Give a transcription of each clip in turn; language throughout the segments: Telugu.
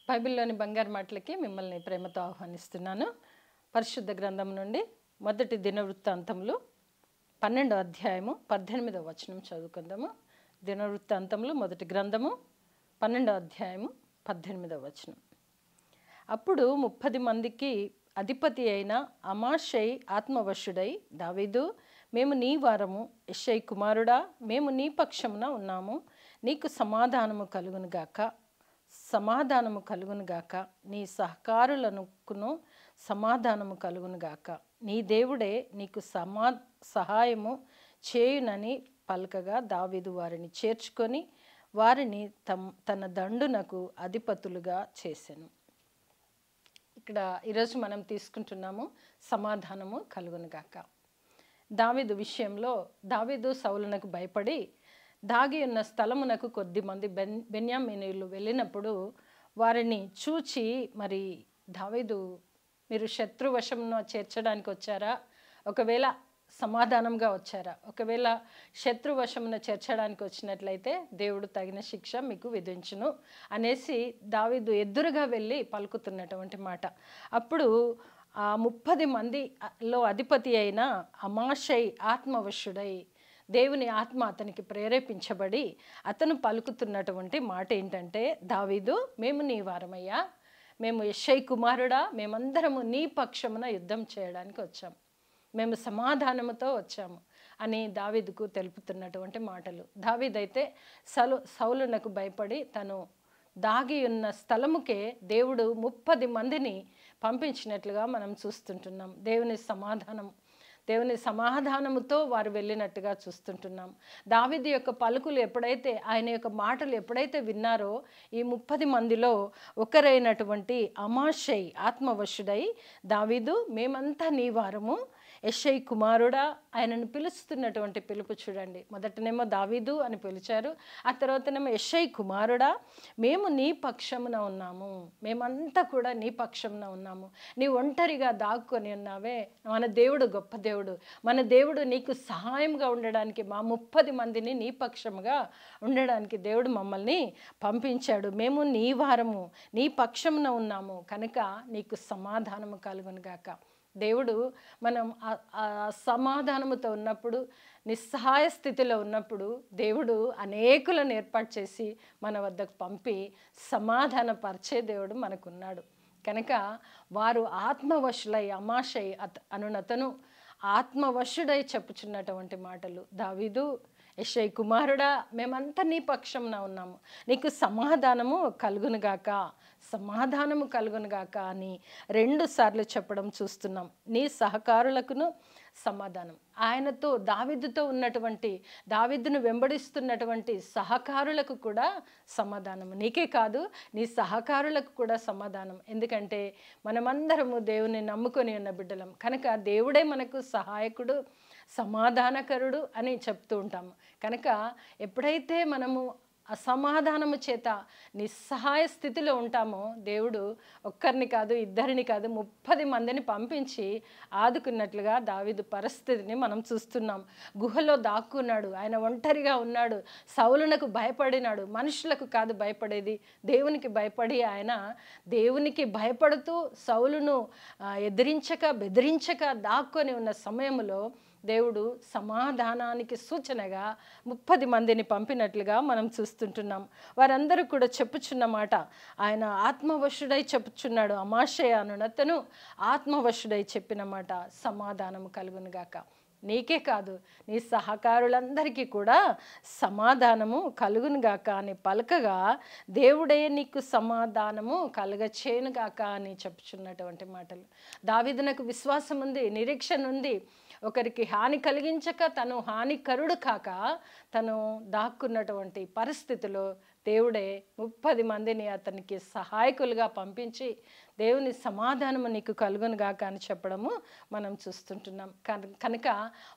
బైబిల్లోని బంగారు మాటలకి మిమ్మల్ని ప్రేమతో ఆహ్వానిస్తున్నాను. పరిశుద్ధ గ్రంథం నుండి మొదటి దినవృత్తాంతములు 12వ అధ్యాయము 18వ వచనం చదువుకుందాము. దినవృత్తాంతములు మొదటి గ్రంథము 12వ అధ్యాయము 18వ వచనం. అప్పుడు 30 మందికి అధిపతి అయిన అమాషై ఆత్మవశుడై, దావీదు, మేము నీ వారము, యెషై కుమారుడా, మేము నీ పక్షమున ఉన్నాము, నీకు సమాధానము కలుగునుగాక, సమాధానము కలుగునుగాక, నీ సహకారులనుకును సమాధానము కలుగునుగాక, నీ దేవుడే నీకు సహాయము చేయునని పలకగా, దావీదు వారిని చేర్చుకొని వారిని తన దండునకు అధిపతులుగా చేసెను. ఇక్కడ ఈరోజు మనం తీసుకుంటున్నాము సమాధానము కలుగునుగాక. దావీదు విషయంలో దావీదు సౌలునకు భయపడి దాగి ఉన్న స్థలమునకు కొద్దిమంది బెన్యామీనీయులు వెళ్ళినప్పుడు వారిని చూచి, మరి దావీదు, మీరు శత్రువశమును చేర్చడానికి వచ్చారా, ఒకవేళ సమాధానంగా వచ్చారా, ఒకవేళ శత్రువశమును చేర్చడానికి వచ్చినట్లయితే దేవుడు తగిన శిక్ష మీకు విధించును అనేసి దావీదు ఎదురుగా వెళ్ళి పలుకుతున్నటువంటి మాట. అప్పుడు ఆ 30 మందిలో అధిపతి అయిన అమాషై ఆత్మవశుడై, దేవుని ఆత్మ అతనికి ప్రేరేపించబడి అతను పలుకుతున్నటువంటి మాట ఏంటంటే, దావీదు, మేము నీ వారమయ్యా, మేము యెషై కుమారుడా, మేమందరము నీ పక్షమున యుద్ధం చేయడానికి వచ్చాం, మేము సమాధానముతో వచ్చాము అని దావీదుకు తెలుపుతున్నటువంటి మాటలు. దావీదైతే సౌలునకు భయపడి తను దాగి ఉన్న స్థలముకే దేవుడు 30 మందిని పంపించినట్లుగా మనం చూస్తుంటున్నాం. దేవుని సమాధానముతో వారు వెళ్ళినట్టుగా చూస్తుంటున్నాం. దావీదు యొక్క పలుకులు ఎప్పుడైతే, ఆయన యొక్క మాటలు ఎప్పుడైతే విన్నారో, ఈ 30 మందిలో ఒకరైనటువంటి అమాషై ఆత్మవశుడై, దావీదు, మేమంతా నీ వారము, యెషై కుమారుడా, ఆయనను పిలుస్తున్నటువంటి పిలుపు చూడండి. మొదటనేమో దావీదు అని పిలిచారు, ఆ తర్వాతనేమో యెషై కుమారుడా, మేము నీ పక్షమున ఉన్నాము, మేమంతా కూడా నీ పక్షమున ఉన్నాము, నీ ఒంటరిగా దాక్కుని ఉన్నావే, మన దేవుడు గొప్ప దేవుడు, మన దేవుడు నీకు సహాయంగా ఉండడానికి, మా 30 మందిని నీ పక్షముగా ఉండడానికి దేవుడు మమ్మల్ని పంపించాడు, మేము నీ వారము, నీ పక్షమున ఉన్నాము కనుక నీకు సమాధానము కలుగునుగాక. దేవుడు మనం సమాధానముతో ఉన్నప్పుడు, నిస్సహాయ స్థితిలో ఉన్నప్పుడు దేవుడు అనేకులను ఏర్పాటు చేసి మన వద్దకు పంపి సమాధానపరిచే దేవుడు మనకున్నాడు. కనుక వారు ఆత్మవశులై, అమాషై అనునతను ఆత్మవశుడై చెప్పుచున్నటువంటి మాటలు, దావీదు, యెషై కుమారుడా, మేమంతా నీ పక్షంన ఉన్నాము, నీకు సమాధానము కలుగునుగాక, సమాధానము కలుగునుగాక అని 2 సార్లు చెప్పడం చూస్తున్నాం. నీ సహకారులకును సమాధానం, ఆయనతో దావీదుతో ఉన్నటువంటి, దావీదును వెంబడిస్తున్నటువంటి సహకారులకు కూడా సమాధానం. నీకే కాదు, నీ సహకారులకు కూడా సమాధానం. ఎందుకంటే మనమందరము దేవుని నమ్ముకొని ఉన్న బిడ్డలం కనుక దేవుడే మనకు సహాయకుడు, సమాధానకరుడు అని చెప్తూ ఉంటాము. కనుక ఎప్పుడైతే మనము అసమాధానము చేత నిస్సహాయ స్థితిలో ఉంటామో, దేవుడు ఒక్కరిని కాదు, ఇద్దరిని కాదు, 30 మందిని పంపించి ఆదుకున్నట్లుగా దావీదు పరిస్థితిని మనం చూస్తున్నాం. గుహలో దాక్కున్నాడు, ఆయన ఒంటరిగా ఉన్నాడు, సౌలునకు భయపడినాడు. మనుషులకు కాదు భయపడేది, దేవునికి భయపడి ఆయన దేవునికి భయపడుతూ సౌలును బెదిరించక దాక్కొని ఉన్న సమయంలో దేవుడు సమాధానానికి సూచనగా 30 మందిని పంపినట్లుగా మనం చూస్తుంటున్నాం. వారందరూ కూడా చెప్పుచున్న మాట, ఆయన ఆత్మవశుడై చెప్పుచున్నాడు. అమాషై అనునతను ఆత్మవశుడై చెప్పిన మాట, సమాధానము కలుగునుగాక. నీకే కాదు, నీ సహకారులందరికీ కూడా సమాధానము కలుగునుగాక అని పలకగా, దేవుడే నీకు సమాధానము కలుగచేయునుగాక అని చెప్పుచున్నటువంటి మాటలు. దావీదునకు విశ్వాసం ఉంది, నిరీక్షణ ఉంది. ఒకరికి హాని కలిగించక, తను హానికరుడు కాక, తను దాక్కున్నటువంటి పరిస్థితిలో దేవుడే 30 మందిని అతనికి సహాయకులుగా పంపించి, దేవుని సమాధానము నీకు కలుగునుగాక అని చెప్పడము మనం చూస్తుంటున్నాం. కనుక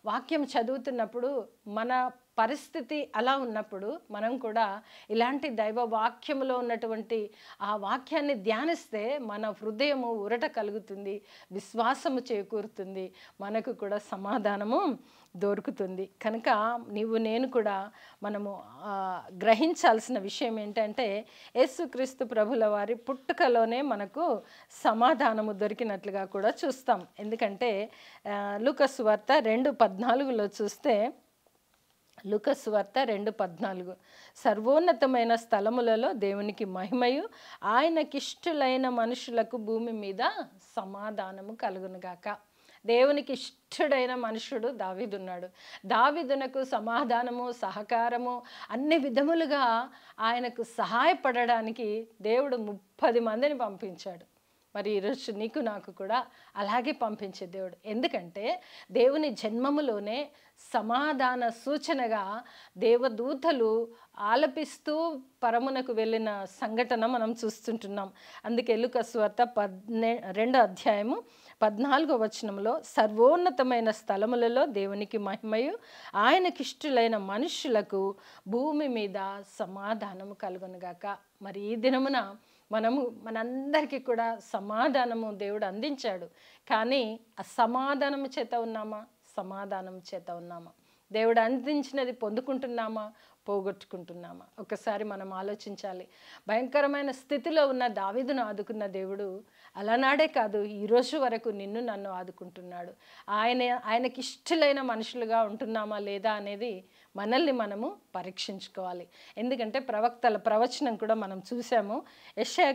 వాక్యం చదువుతున్నప్పుడు మన పరిస్థితి అలా ఉన్నప్పుడు మనం కూడా ఇలాంటి దైవ వాక్యములో ఉన్నటువంటి ఆ వాక్యాన్ని ధ్యానిస్తే మన హృదయము ఊరట కలుగుతుంది, విశ్వాసము చేకూరుతుంది, మనకు కూడా సమాధానము దొరుకుతుంది. కనుక నీవు నేను కూడా మనము గ్రహించాల్సిన విషయం ఏంటంటే యేసుక్రీస్తు ప్రభుల వారి పుట్టుకలోనే మనకు సమాధానము దొరికినట్లుగా కూడా చూస్తాం. ఎందుకంటే లూకా సువార్త 2:14 చూస్తే, లూకా సువార్త 2:14, సర్వోన్నతమైన స్థలములలో దేవునికి మహిమయు ఆయనకిష్టులైన మనుషులకు భూమి మీద సమాధానము కలుగునుగాక. దేవునికి ఇష్టడైన మనుషుడు దావీదున్నాడు. దావీదునకు సమాధానము, సహకారము అన్ని విధములుగా ఆయనకు సహాయపడడానికి దేవుడు 30 మందిని పంపించాడు. మరి ఈరోజు నీకు నాకు కూడా అలాగే పంపించే దేవుడు. ఎందుకంటే దేవుని జన్మములోనే సమాధాన సూచనగా దేవదూతలు ఆలపిస్తూ పరమునకు వెళ్ళిన సంఘటన మనం చూస్తుంటున్నాం. అందుకే లూకా సువార్త 2:14 సర్వోన్నతమైన స్థలములలో దేవునికి మహిమయు ఆయనకిష్టులైన మనుషులకు భూమి మీద సమాధానము కలుగునుగాక. మరి ఈ దినమున మనందరికీ కూడా సమాధానము దేవుడు అందించాడు. కానీ ఆ సమాధానము చేత ఉన్నామా? సమాధానం చేత ఉన్నామా? దేవుడు అందించినది పొందుకుంటున్నామా? పోగొట్టుకుంటున్నామా? ఒకసారి మనం ఆలోచించాలి. భయంకరమైన స్థితిలో ఉన్న దావీదును ఆదుకున్న దేవుడు అలనాడే కాదు, ఈరోజు వరకు నిన్ను నన్ను ఆదుకుంటున్నాడు. ఆయనకి ఇష్టలైన మనుషులుగా ఉంటున్నామా లేదా అనేది మనల్ని మనము పరీక్షించుకోవాలి. ఎందుకంటే ప్రవక్తల ప్రవచనం కూడా మనం చూసాము. యెషయా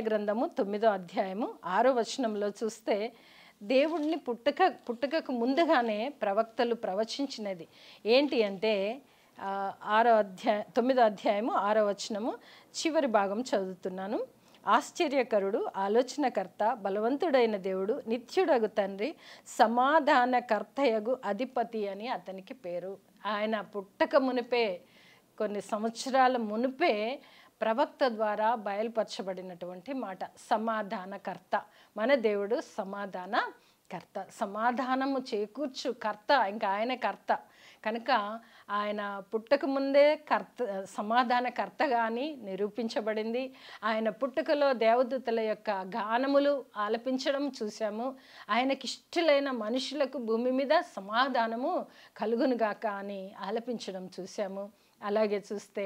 గ్రంథము 9వ అధ్యాయము 6వ వచనంలో చూస్తే, దేవుడిని పుట్టుకకు ముందుగానే ప్రవక్తలు ప్రవచించినది ఏంటి అంటే 9వ అధ్యాయము 6వ వచనము చివరి భాగం చదువుతున్నాను. ఆశ్చర్యకరుడు, ఆలోచనకర్త, బలవంతుడైన దేవుడు, నిత్యుడగు తండ్రి, సమాధానకర్తయగు అధిపతి అని అతనికి పేరు. ఆయన పుట్టక మునిపే, కొన్ని సంవత్సరాల మునిపే ప్రవక్త ద్వారా బయలుపరచబడినటువంటి మాట సమాధానకర్త. మన దేవుడు సమాధానకర్త, సమాధానము చేకూర్చు కర్త, ఇంకా ఆయన కర్త. కనుక ఆయన పుట్టక ముందే సమాధానకర్తగా అని నిరూపించబడింది. ఆయన పుట్టుకలో దేవదూతల యొక్క గానములు ఆలపించడం చూసాము. ఆయనకి ఇష్టలైన మనుషులకు భూమి మీద సమాధానము కలుగునుగాక అని ఆలపించడం చూసాము. అలాగే చూస్తే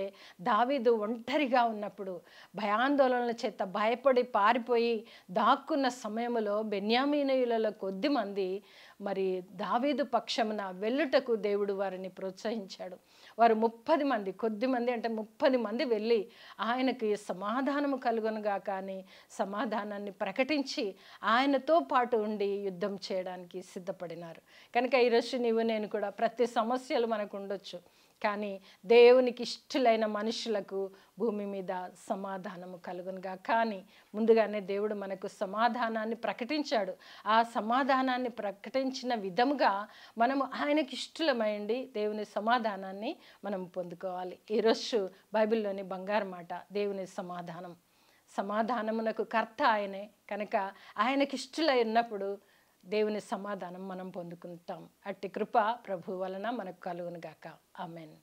దావీదు ఒంటరిగా ఉన్నప్పుడు, భయాందోళనల చేత భయపడి పారిపోయి దాక్కున్న సమయంలో బెన్యామీనీయులలో కొద్దిమంది మరి దావీదు పక్షమున వెళ్ళుటకు దేవుడు వారిని ప్రోత్సహించాడు. వారు 30 మంది, కొద్దిమంది అంటే 30 మంది వెళ్ళి ఆయనకి సమాధానము కలుగునుగా కానీ సమాధానాన్ని ప్రకటించి ఆయనతో పాటు ఉండి యుద్ధం చేయడానికి సిద్ధపడినారు. కనుక ఈరోజు నీవు నేను కూడా ప్రతి సమస్యలు మనకు ఉండొచ్చు, కానీ దేవునికి ఇష్టలైన మనుషులకు భూమి మీద సమాధానము కలుగునుగా. కానీ ముందుగానే దేవుడు మనకు సమాధానాన్ని ప్రకటించాడు. ఆ సమాధానాన్ని ప్రకటించిన విధముగా మనము ఆయనకి ఇష్టలమైండి దేవుని సమాధానాన్ని మనం పొందుకోవాలి. ఈరోజు బైబిల్లోని బంగారు మాట దేవుని సమాధానం. సమాధానమునకు కర్త ఆయనే. కనుక ఆయనకి ఇష్టలై ఉన్నప్పుడు దేవుని సమాధానం మనం పొందుకుంటాం. అట్టి కృప ప్రభు వలన మనకు కలుగునుగాక. ఆమేన్.